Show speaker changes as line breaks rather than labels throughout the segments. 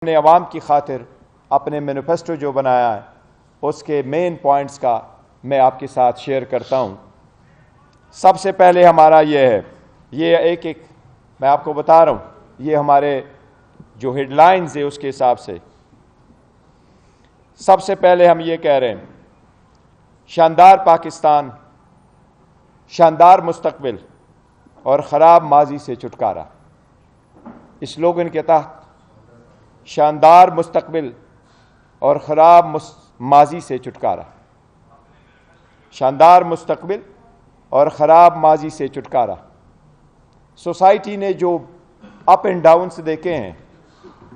نے عوام کی خاطر اپنے مینیفیسٹو جو بنایا ہے اس کے مین پوائنٹس کا میں آپ کے ساتھ شیئر کرتا ہوں۔ سب سے پہلے ہمارا یہ ہے، یہ ایک میں آپ کو بتا رہا ہوں، یہ ہمارے جو ہیڈ لائنز ہے اس کے حساب سے سب سے پہلے ہم یہ کہہ رہے ہیں، شاندار پاکستان، شاندار مستقبل اور خراب ماضی سے چھٹکارا۔ اس سلوگن کے تحت شاندار مستقبل اور خراب ماضی سے چھٹکارا، شاندار مستقبل اور خراب ماضی سے چھٹکارا۔ سوسائٹی نے جو اپ اینڈ ڈاؤنس دیکھے ہیں،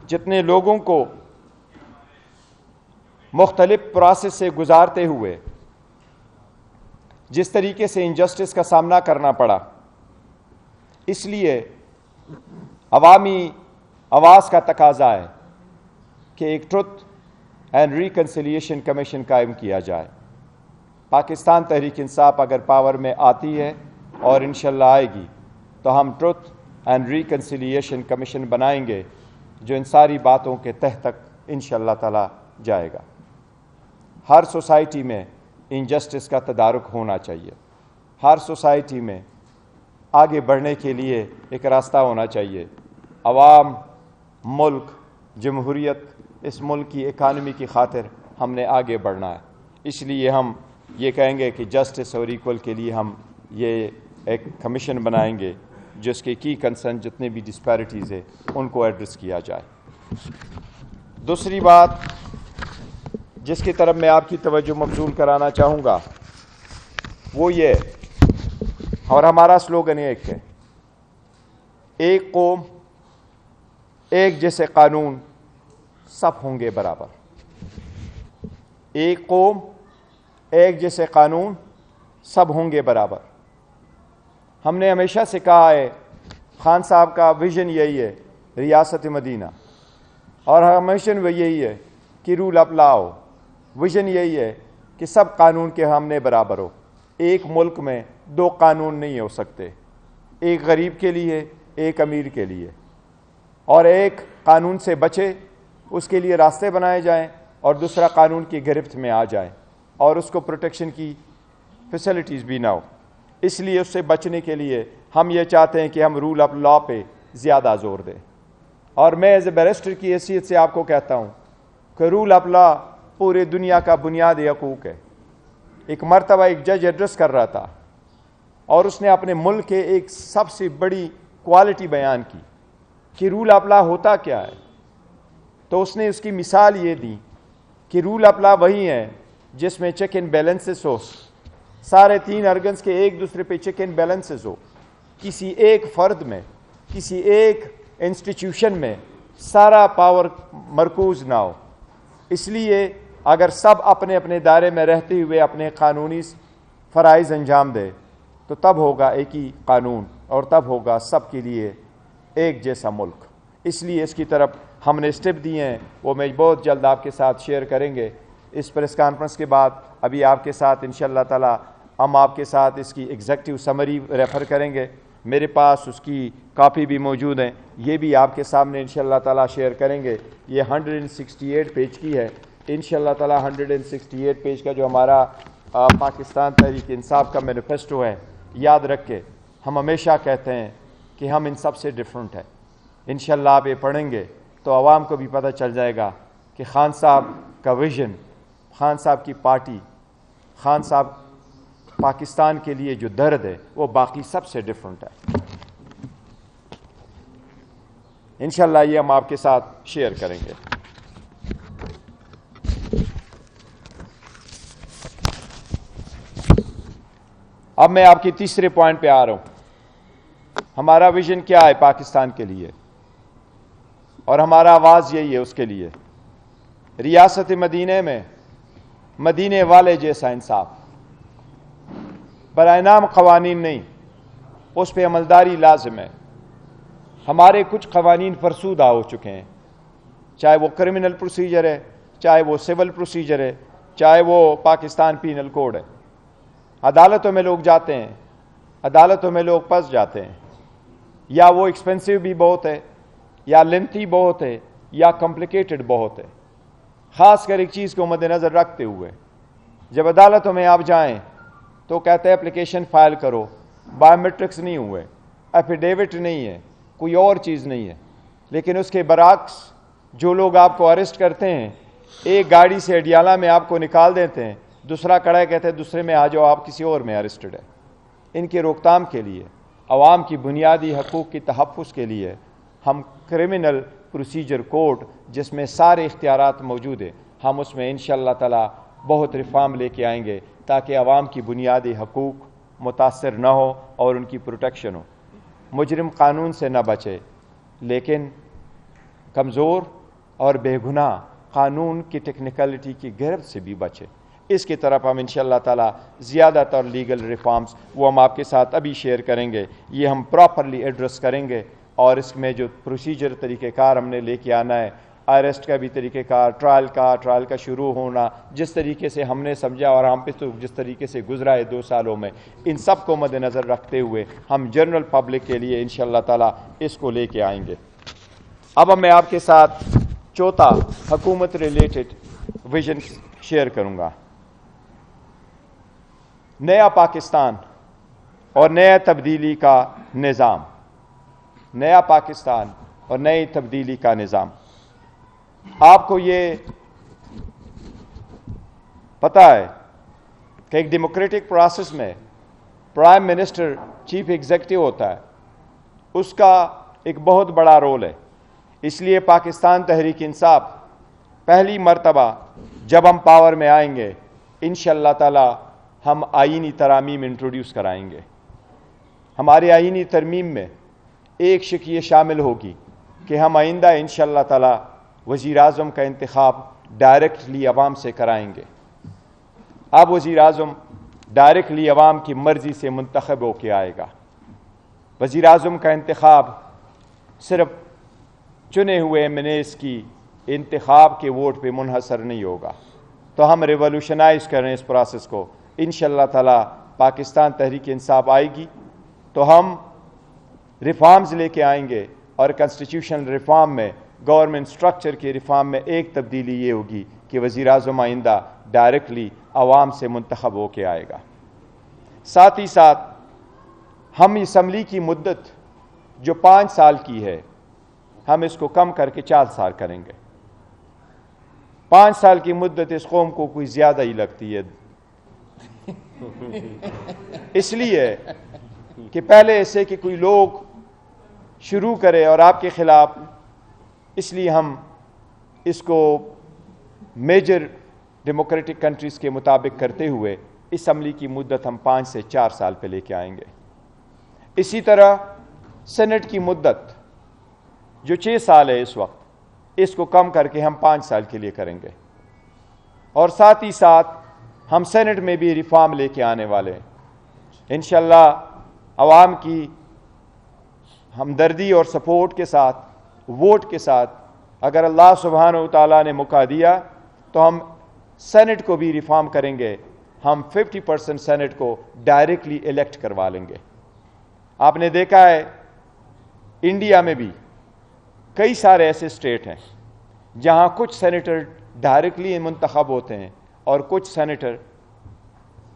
جتنے لوگوں کو مختلف پروسیس سے گزارتے ہوئے جس طریقے سے انجسٹس کا سامنا کرنا پڑا، اس لیے عوامی آواز کا تقاضا ہے کہ ایک ٹروتھ اینڈ ریکنسیلیشن کمیشن قائم کیا جائے۔ پاکستان تحریک انصاف اگر پاور میں آتی ہے اور انشاءاللہ آئے گی تو ہم ٹروتھ اینڈ ریکنسیلیشن کمیشن بنائیں گے جو ان ساری باتوں کے تہ تک انشاءاللہ تعالی جائے گا۔ ہر سوسائٹی میں انجسٹس کا تدارک ہونا چاہیے، ہر سوسائٹی میں آگے بڑھنے کے لیے ایک راستہ ہونا چاہیے۔ عوام، ملک، جمہوریت، اس ملک کی اکانومی کی خاطر ہم نے آگے بڑھنا ہے۔ اس لیے ہم یہ کہیں گے کہ جسٹس اور ایکول کے لیے ہم یہ ایک کمیشن بنائیں گے جس کے کی کنسرن جتنے بھی ڈسپیرٹیز ہیں ان کو ایڈریس کیا جائے۔ دوسری بات جس کی طرف میں آپ کی توجہ مبذول کرانا چاہوں گا وہ یہ، اور ہمارا سلوگن ایک ہے، ایک قوم ایک جیسے قانون، سب ہوں گے برابر۔ ایک قوم ایک جیسے قانون، سب ہوں گے برابر۔ ہم نے ہمیشہ سے کہا ہے، خان صاحب کا ویژن یہی ہے، ریاست مدینہ، اور ہمیشہ وہ یہی ہے کہ رول آف لا ہو۔ ویژن یہی ہے کہ سب قانون کے ہم برابر ہو۔ ایک ملک میں دو قانون نہیں ہو سکتے، ایک غریب کے لیے، ایک امیر کے لیے، اور ایک قانون سے بچے اس کے لیے راستے بنائے جائیں اور دوسرا قانون کی گرفت میں آ جائے اور اس کو پروٹیکشن کی فیسلٹیز بھی نہ ہو۔ اس لیے اس سے بچنے کے لیے ہم یہ چاہتے ہیں کہ ہم رول آف لا پہ زیادہ زور دیں، اور میں ایز اے بیرسٹر کی حیثیت سے آپ کو کہتا ہوں کہ رول آف لا پورے دنیا کا بنیادی حقوق ہے۔ ایک مرتبہ ایک جج ایڈریس کر رہا تھا اور اس نے اپنے ملک کے ایک سب سے بڑی کوالٹی بیان کی کہ رول آف لا ہوتا کیا ہے، تو اس نے اس کی مثال یہ دی کہ رول آف لا وہی ہے جس میں چیک اینڈ بیلنسز ہو، سارے تین ارگنز کے ایک دوسرے پہ چیک اینڈ بیلنسز ہو، کسی ایک فرد میں، کسی ایک انسٹیٹیوشن میں سارا پاور مرکوز نہ ہو۔ اس لیے اگر سب اپنے اپنے دائرے میں رہتے ہوئے اپنے قانونی فرائض انجام دے تو تب ہوگا ایک ہی قانون اور تب ہوگا سب کے لیے ایک جیسا ملک۔ اس لیے اس کی طرف ہم نے اسٹیپ دیے ہیں، وہ میں بہت جلد آپ کے ساتھ شیئر کریں گے۔ اس پریس کانفرنس کے بعد ابھی آپ کے ساتھ انشاءاللہ تعالی ہم آپ کے ساتھ اس کی ایگزیکٹو سمری ریفر کریں گے۔ میرے پاس اس کی کاپی بھی موجود ہیں، یہ بھی آپ کے سامنے انشاءاللہ تعالی شیئر کریں گے۔ یہ 168 پیج کی ہے، انشاءاللہ تعالی 168 پیج کا جو ہمارا پاکستان تحریک انصاف کا مینیفیسٹو ہے، یاد رکھ کے ہم ہمیشہ کہتے ہیں کہ ہم ان سب سے ڈیفرنٹ ہیں۔ انشاءاللہ آپ یہ پڑھیں گے تو عوام کو بھی پتہ چل جائے گا کہ خان صاحب کا ویژن، خان صاحب کی پارٹی، خان صاحب پاکستان کے لیے جو درد ہے وہ باقی سب سے ڈیفرنٹ ہے۔ انشاءاللہ یہ ہم آپ کے ساتھ شیئر کریں گے۔ اب میں آپ کی تیسرے پوائنٹ پہ آ رہا ہوں۔ ہمارا ویژن کیا ہے پاکستان کے لیے، اور ہمارا آواز یہی ہے اس کے لیے، ریاست مدینہ میں مدینے والے جیسا انصاف، برائے نام قوانین نہیں، اس پہ عملداری لازم ہے۔ ہمارے کچھ قوانین فرسودہ ہو چکے ہیں، چاہے وہ کرمنل پروسیجر ہے، چاہے وہ سول پروسیجر ہے، چاہے وہ پاکستان پینل کوڈ ہے۔ عدالتوں میں لوگ جاتے ہیں، عدالتوں میں لوگ پھنس جاتے ہیں، یا وہ ایکسپینسو بھی بہت ہے، یا لینتھی بہت ہے، یا کمپلیکیٹڈ بہت ہے، خاص کر ایک چیز کو مد نظر رکھتے ہوئے جب عدالتوں میں آپ جائیں تو کہتے ہیں اپلیکیشن فائل کرو، بایو میٹرکس نہیں ہوئے، ایفیڈیوٹ نہیں ہے، کوئی اور چیز نہیں ہے، لیکن اس کے برعکس جو لوگ آپ کو اریسٹ کرتے ہیں ایک گاڑی سے اڈیالہ میں آپ کو نکال دیتے ہیں، دوسرا کڑا ہے کہتے ہیں دوسرے میں آ جاؤ آپ کسی اور میں اریسٹڈ ہے۔ ان کے روک تھام کے لیے، عوام کی بنیادی حقوق کی تحفظ کے لیے ہم کرمنل پروسیجر کوڈ جس میں سارے اختیارات موجود ہیں، ہم اس میں انشاءاللہ تعالی بہت ریفارم لے کے آئیں گے تاکہ عوام کی بنیادی حقوق متاثر نہ ہو اور ان کی پروٹیکشن ہو۔ مجرم قانون سے نہ بچے لیکن کمزور اور بے گناہ قانون کی ٹیکنیکلٹی کی گرفت سے بھی بچے۔ اس کی طرف ہم انشاءاللہ تعالی زیادہ تر لیگل ریفارمز وہ ہم آپ کے ساتھ ابھی شیئر کریں گے، یہ ہم پراپرلی ایڈریس کریں گے، اور اس میں جو پروسیجر طریقہ کار ہم نے لے کے آنا ہے، اریسٹ کا بھی طریقہ کار، ٹرائل کا شروع ہونا، جس طریقے سے ہم نے سمجھا اور ہم پہ تو جس طریقے سے گزرا ہے 2 سالوں میں، ان سب کو مد نظر رکھتے ہوئے ہم جنرل پبلک کے لیے انشاءاللہ تعالی اس کو لے کے آئیں گے۔ اب میں آپ کے ساتھ چوتھا حکومت ریلیٹڈ ویژن شیئر کروں گا۔ نیا پاکستان اور نیا تبدیلی کا نظام، نیا پاکستان اور نئی تبدیلی کا نظام۔ آپ کو یہ پتہ ہے کہ ایک ڈیموکریٹک پروسیس میں پرائم منسٹر چیف ایگزیکٹو ہوتا ہے، اس کا ایک بہت بڑا رول ہے۔ اس لیے پاکستان تحریک انصاف پہلی مرتبہ جب ہم پاور میں آئیں گے انشاءاللہ تعالی ہم آئینی ترامیم انٹروڈیوس کرائیں گے۔ ہماری آئینی ترمیم میں ایک شق یہ شامل ہوگی کہ ہم آئندہ انشاءاللہ تعالی وزیر اعظم کا انتخاب ڈائریکٹلی عوام سے کرائیں گے۔ اب وزیر اعظم ڈائریکٹلی عوام کی مرضی سے منتخب ہو کے آئے گا۔ وزیر اعظم کا انتخاب صرف چنے ہوئے ایم این ایز کی انتخاب کے ووٹ پہ منحصر نہیں ہوگا۔ تو ہم ریولوشنائز کریں اس پروسیس کو، انشاءاللہ تعالی پاکستان تحریک انصاف آئے گی تو ہم ریفارمز لے کے آئیں گے، اور کنسٹیٹیوشنل ریفارم میں، گورنمنٹ سٹرکچر کے ریفارم میں ایک تبدیلی یہ ہوگی کہ وزیر اعظم آئندہ ڈائریکٹلی عوام سے منتخب ہو کے آئے گا۔ ساتھ ہی ساتھ ہم اسمبلی کی مدت جو 5 سال کی ہے ہم اس کو کم کر کے 4 سال کریں گے۔ 5 سال کی مدت اس قوم کو کوئی زیادہ ہی لگتی ہے، اس لیے کہ پہلے ایسے کہ کوئی لوگ شروع کرے اور آپ کے خلاف، اس لیے ہم اس کو میجر ڈیموکریٹک کنٹریز کے مطابق کرتے ہوئے اسمبلی کی مدت ہم 5 سے 4 سال پہ لے کے آئیں گے۔ اسی طرح سینٹ کی مدت جو 6 سال ہے اس وقت، اس کو کم کر کے ہم 5 سال کے لیے کریں گے، اور ساتھ ہی ساتھ ہم سینٹ میں بھی ریفارم لے کے آنے والے ہیں انشاءاللہ عوام کی ہمدردی اور سپورٹ کے ساتھ، ووٹ کے ساتھ۔ اگر اللہ سبحانہ و تعالیٰ نے موقع دیا تو ہم سینٹ کو بھی ریفارم کریں گے، ہم 50% سینٹ کو ڈائریکٹلی الیکٹ کروا لیں گے۔ آپ نے دیکھا ہے انڈیا میں بھی کئی سارے ایسے اسٹیٹ ہیں جہاں کچھ سینیٹر ڈائریکٹلی منتخب ہوتے ہیں اور کچھ سینیٹر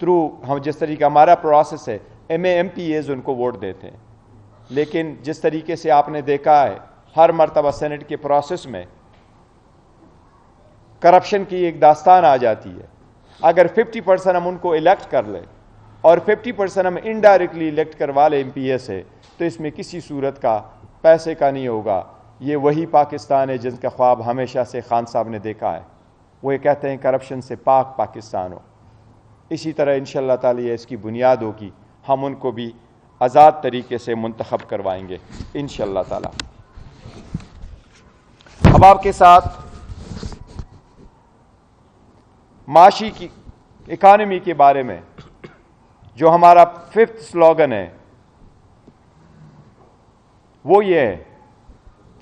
تھرو ہم جس طریقہ ہمارا پروسیس ہے ایم پی ایز ان کو ووٹ دیتے ہیں، لیکن جس طریقے سے آپ نے دیکھا ہے ہر مرتبہ سینٹ کے پروسیس میں کرپشن کی ایک داستان آ جاتی ہے۔ اگر 50% ہم ان کو الیکٹ کر لیں اور 50% ہم انڈائریکٹلی الیکٹ کروا لیں ایم پی اے سے، تو اس میں کسی صورت کا پیسے کا نہیں ہوگا۔ یہ وہی پاکستان ہے جن کا خواب ہمیشہ سے خان صاحب نے دیکھا ہے، وہ یہ کہتے ہیں کرپشن سے پاک پاکستان ہو۔ اسی طرح انشاءاللہ تعالی یہ اس کی بنیاد ہوگی، ہم ان کو بھی آزاد طریقے سے منتخب کروائیں گے انشاءاللہ تعالی۔ اب آپ کے ساتھ معاشی کی اکانومی کے بارے میں جو ہمارا 5th سلوگن ہے وہ یہ ہے،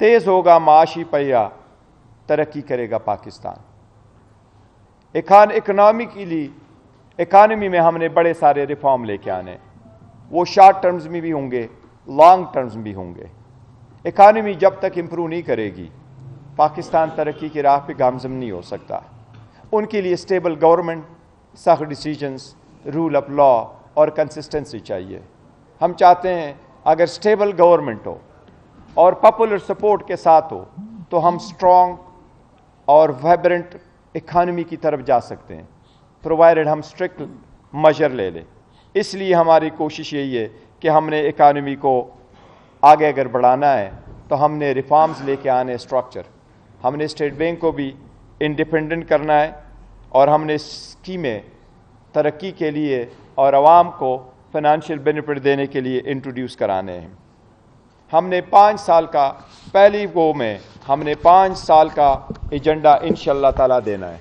تیز ہوگا معاشی پہیہ، ترقی کرے گا پاکستان۔ اکانومی میں ہم نے بڑے سارے ریفارم لے کے آنے، وہ شارٹ ٹرمز میں بھی ہوں گے، لانگ ٹرمز بھی ہوں گے۔ اکانومی جب تک امپروو نہیں کرے گی پاکستان ترقی کی راہ پہ گامزن نہیں ہو سکتا. ان کے لیے اسٹیبل گورنمنٹ, سخت ڈیسیجنز, رول آف لا اور کنسسٹنسی چاہیے. ہم چاہتے ہیں اگر اسٹیبل گورنمنٹ ہو اور پاپولر سپورٹ کے ساتھ ہو تو ہم اسٹرانگ اور وائبرنٹ اکانومی کی طرف جا سکتے ہیں, پرووائڈڈ ہم اسٹرکٹ میجر لے لیں. اس لیے ہماری کوشش یہی ہے کہ ہم نے اکانومی کو آگے اگر بڑھانا ہے تو ہم نے ریفارمز لے کے آنے اسٹرکچر. ہم نے اسٹیٹ بینک کو بھی انڈیپینڈنٹ کرنا ہے اور ہم نے اسکیمیں ترقی کے لیے اور عوام کو فائنانشیل بینیفٹ دینے کے لیے انٹروڈیوس کرانے ہیں. ہم نے 5 سال کا پہلی گو میں ہم نے 5 سال کا ایجنڈا انشاءاللہ تعالیٰ دینا ہے.